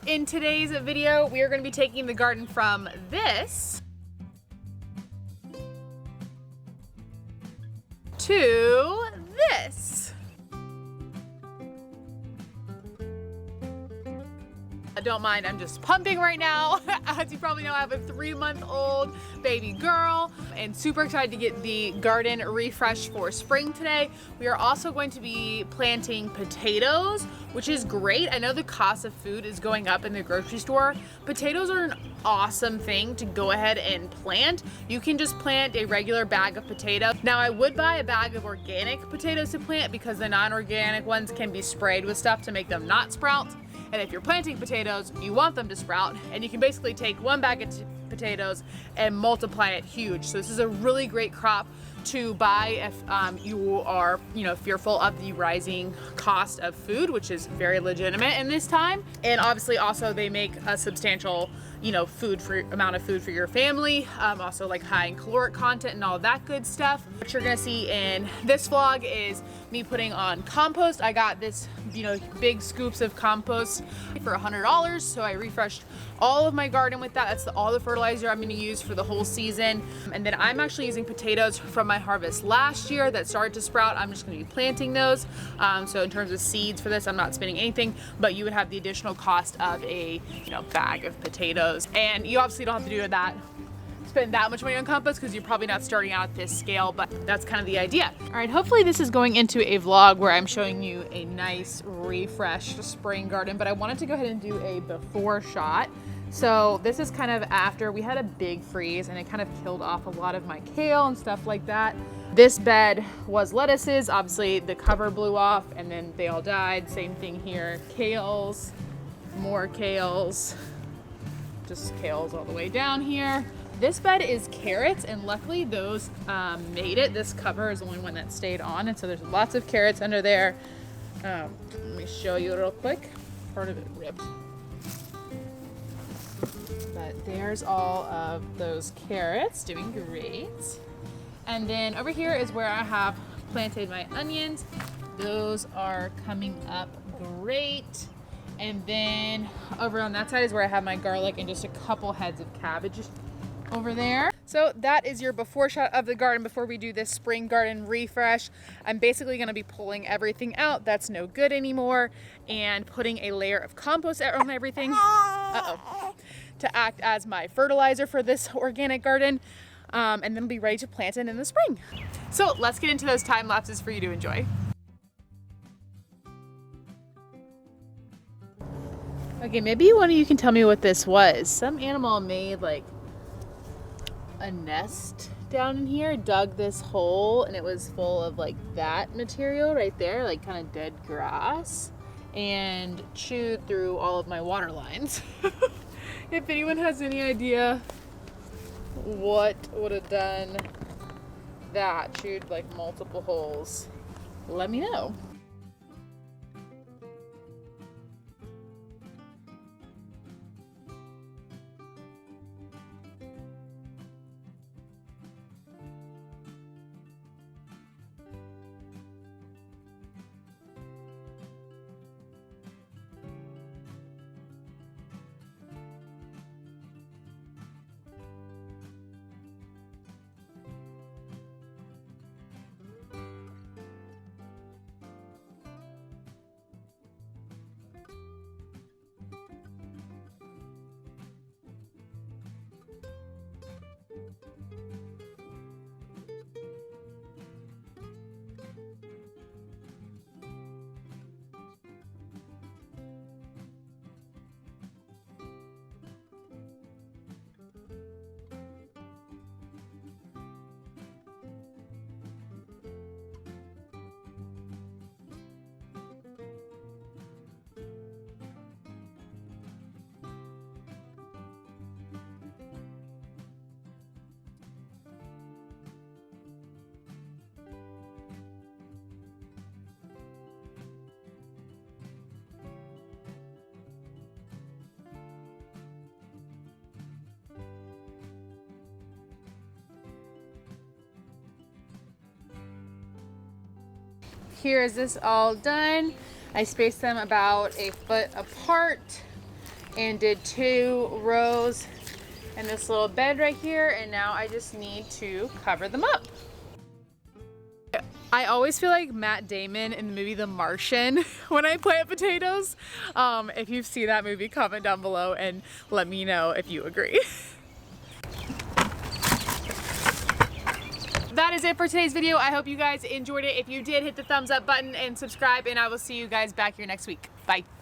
In today's video, we are going to be taking the garden from this to this. Don't mind, I'm just pumping right now. As you probably know, I have a 3-month-old baby girl and super excited to get the garden refreshed for spring today. We are also going to be planting potatoes, which is great. I know the cost of food is going up in the grocery store. Potatoes are an awesome thing to go ahead and plant. You can just plant a regular bag of potatoes. Now, I would buy a bag of organic potatoes to plant because the non-organic ones can be sprayed with stuff to make them not sprout. And if you're planting potatoes, you want them to sprout, and you can basically take one bag of potatoes and multiply it huge. So this is a really great crop to buy if you are, fearful of the rising cost of food, which is very legitimate in this time. And obviously also they make a substantial, amount of food for your family. Also like high in caloric content and all that good stuff. What you're gonna see in this vlog is me putting on compost. I got this, big scoops of compost for $100. So I refreshed all of my garden with that. That's all the fertilizer I'm gonna use for the whole season. And then I'm actually using potatoes from my harvest last year that started to sprout. I'm just gonna be planting those. So in terms of seeds for this, I'm not spending anything, but you would have the additional cost of a, bag of potatoes. And you obviously don't have to do that, spend that much money on compost because you're probably not starting out at this scale, but that's kind of the idea. All right, hopefully this is going into a vlog where I'm showing you a nice refreshed spring garden, but I wanted to go ahead and do a before shot. So this is kind of after we had a big freeze and it kind of killed off a lot of my kale and stuff like that. This bed was lettuces. Obviously the cover blew off and then they all died. Same thing here, kales, more kales, just kales all the way down here. This bed is carrots, and luckily those made it. This cover is the only one that stayed on, and so there's lots of carrots under there. Let me show you real quick. Part of it ripped. But there's all of those carrots doing great. And then over here is where I have planted my onions. Those are coming up great. And then over on that side is where I have my garlic and just a couple heads of cabbage over there. So that is your before shot of the garden before we do this spring garden refresh. I'm basically going to be pulling everything out that's no good anymore and putting a layer of compost on everything to act as my fertilizer for this organic garden, and then be ready to plant it in the spring. So let's get into those time lapses for you to enjoy. Okay, maybe one of you can tell me what this was. Some animal made like a nest down in here, dug this hole, and it was full of like that material right there, like kind of dead grass, and chewed through all of my water lines. If anyone has any idea what would have done that, chewed like multiple holes, let me know. Here is this all done. I spaced them about a foot apart, and did 2 rows in this little bed right here, and now I just need to cover them up. I always feel like Matt Damon in the movie The Martian when I plant potatoes. If you've seen that movie, comment down below and let me know if you agree. That is it for today's video. I hope you guys enjoyed it. If you did, hit the thumbs up button and subscribe, and I will see you guys back here next week. Bye.